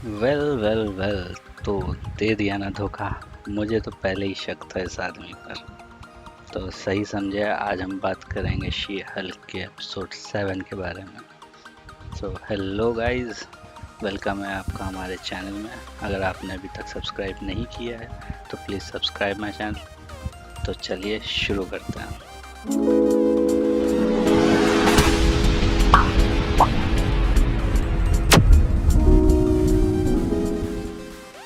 Well well well, तो दे दिया ना धोखा। मुझे तो पहले ही शक था इस आदमी पर। तो सही समझे, आज हम बात करेंगे शी हल्क के एपिसोड 7 के बारे में। सो हेलो गाइस, वेलकम है आपका हमारे चैनल में। अगर आपने अभी तक सब्सक्राइब नहीं किया है तो प्लीज़ सब्सक्राइब माई चैनल। तो चलिए शुरू करते हैं।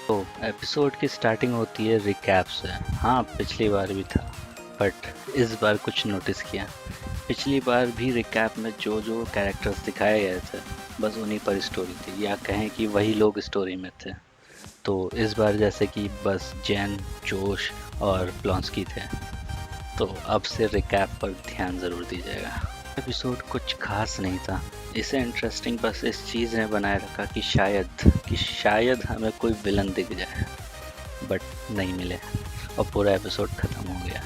तो एपिसोड की स्टार्टिंग होती है रिकैप से। हाँ, पिछली बार भी था, बट इस बार कुछ नोटिस किया। पिछली बार भी रिकैप में जो जो कैरेक्टर्स दिखाए गए थे बस उन्हीं पर स्टोरी थी, या कहें कि वही लोग स्टोरी में थे। तो इस बार जैसे कि बस जैन, जोश और प्लॉन्स्की थे। तो अब से रिकैप पर ध्यान ज़रूर दीजिएगा। एपिसोड कुछ खास नहीं था, इसे इंटरेस्टिंग बस इस चीज़ ने बनाए रखा कि शायद हमें कोई विलन दिख जाए, बट नहीं मिले और पूरा एपिसोड ख़त्म हो गया।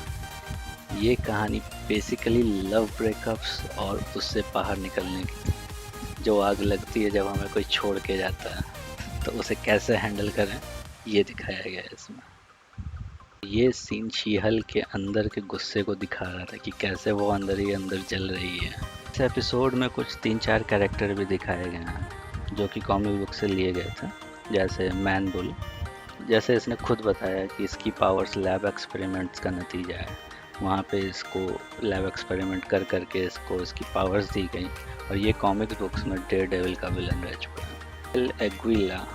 ये कहानी बेसिकली लव ब्रेकअप्स और उससे बाहर निकलने की थी। जो आग लगती है जब हमें कोई छोड़ के जाता है, तो उसे कैसे हैंडल करें, ये दिखाया गया है इसमें। ये सीन शीहल के अंदर के गुस्से को दिखा रहा था कि कैसे वो अंदर ही अंदर जल रही है। इस एपिसोड में कुछ 3-4 कैरेक्टर भी दिखाए गए हैं जो कि कॉमिक बुक से लिए गए थे, जैसे मैन बुल। जैसे इसने खुद बताया कि इसकी पावर्स लैब एक्सपेरिमेंट्स का नतीजा है। वहाँ पे इसको लैब एक्सपेरिमेंट कर करके इसको इसकी पावर्स दी गई, और ये कॉमिक बुक्स में डेयर डेविल का विलन रह चुका है। एल एग्विला,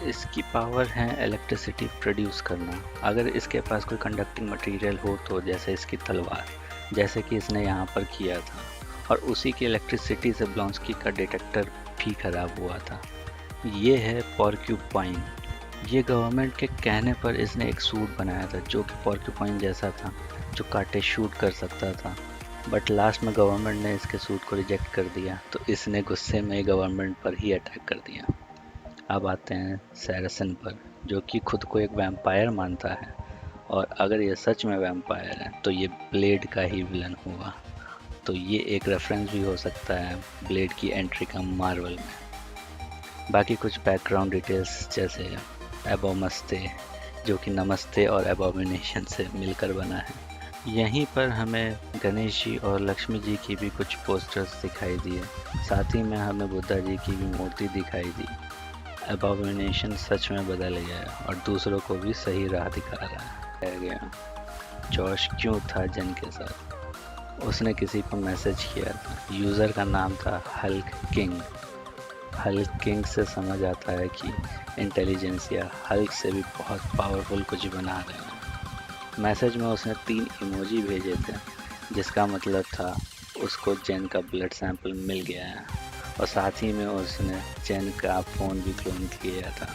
इसकी पावर है इलेक्ट्रिसिटी प्रोड्यूस करना। अगर इसके पास कोई कंडक्टिंग मटेरियल हो तो, जैसे इसकी तलवार, जैसे कि इसने यहाँ पर किया था। और उसी की इलेक्ट्रिसिटी से ब्लॉन्स्की का डिटेक्टर भी खराब हुआ था। ये है पॉर्क्यूपाइन। ये गवर्नमेंट के कहने पर इसने एक सूट बनाया था जो कि पॉर्क्यूपाइन जैसा था, जो कांटे शूट कर सकता था। बट लास्ट में गवर्नमेंट ने इसके सूट को रिजेक्ट कर दिया, तो इसने गुस्से में गवर्नमेंट पर ही अटैक कर दिया। अब आते हैं सैरासन पर, जो कि खुद को एक वैम्पायर मानता है। और अगर ये सच में वैम्पायर है तो ये ब्लेड का ही विलन होगा। तो ये एक रेफरेंस भी हो सकता है ब्लेड की एंट्री का मार्वल में। बाकी कुछ बैकग्राउंड डिटेल्स, जैसे एबोमस्ते, जो कि नमस्ते और एबोमिनेशन से मिलकर बना है। यहीं पर हमें गणेश जी और लक्ष्मी जी की भी कुछ पोस्टर्स दिखाई दिए। साथ ही में हमें बुद्धा जी की भी मूर्ति दिखाई दी। एबोमिनेशन सच में बदल गया है और दूसरों को भी सही राह दिखा रहा है गया। जॉश क्यों था जन के साथ? उसने किसी को मैसेज किया था, यूज़र का नाम था हल्क किंग। हल्क किंग से समझ आता है कि इंटेलिजेंस या हल्क से भी बहुत पावरफुल कुछ बना रहे हैं। मैसेज में उसने 3 इमोजी भेजे थे, जिसका मतलब था उसको जेन का ब्लड सैंपल मिल गया है। और साथ ही में उसने जेन का फ़ोन भी क्लोन किया था,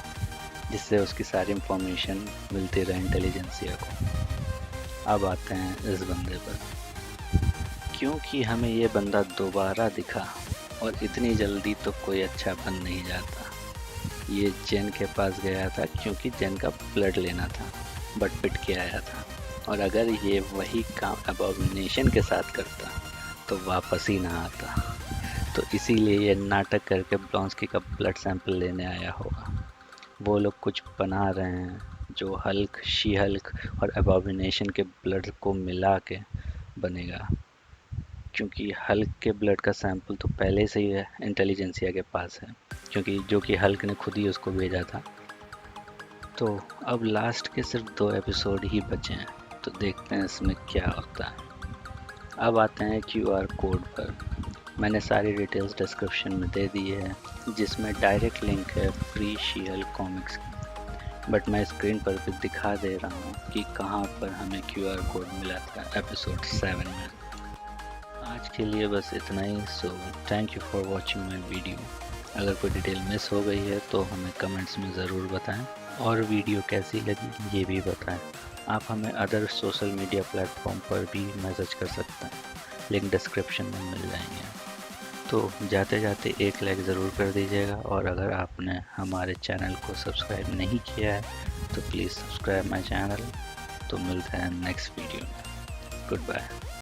जिससे उसकी सारी इंफॉर्मेशन मिलती रहे इंटेलिजेंसिया को। अब आते हैं इस बंदे पर, क्योंकि हमें ये बंदा दोबारा दिखा, और इतनी जल्दी तो कोई अच्छा बन नहीं जाता। ये जेन के पास गया था क्योंकि जेन का ब्लड लेना था, बट पिट के आया था। और अगर ये वही काम अबॉमिनेशन के साथ करता तो वापस ही ना आता। तो इसीलिए ये नाटक करके ब्लॉन्स्की का ब्लड सैंपल लेने आया होगा। वो लोग कुछ बना रहे हैं जो हल्क, शी हल्क और अबॉमिनेशन के ब्लड को मिला के बनेगा। क्योंकि हल्क के ब्लड का सैंपल तो पहले से ही इंटेलिजेंसिया के पास है, क्योंकि जो कि हल्क ने खुद ही उसको भेजा था। तो अब लास्ट के सिर्फ 2 एपिसोड ही बचे हैं, तो देखते हैं इसमें क्या होता है। अब आते हैं QR कोड पर। मैंने सारी डिटेल्स डिस्क्रिप्शन में दे दी है, जिसमें डायरेक्ट लिंक है फ्री शी हल्क कॉमिक्स की। बट मैं स्क्रीन पर भी दिखा दे रहा हूँ कि कहाँ पर हमें QR कोड मिला था एपिसोड 7 में। आज के लिए बस इतना ही। So thank you for watching my video. अगर कोई डिटेल मिस हो गई है तो हमें कमेंट्स में ज़रूर बताएं, और वीडियो कैसी लगी ये भी बताएं। आप हमें अदर सोशल मीडिया प्लेटफॉर्म पर भी मैसेज कर सकते हैं, लिंक डिस्क्रिप्शन में मिल जाएंगे। तो जाते जाते एक लाइक ज़रूर कर दीजिएगा, और अगर आपने हमारे चैनल को सब्सक्राइब नहीं किया है तो प्लीज़ सब्सक्राइब माई चैनल। तो मिलते हैं नेक्स्ट वीडियो में। Good bye.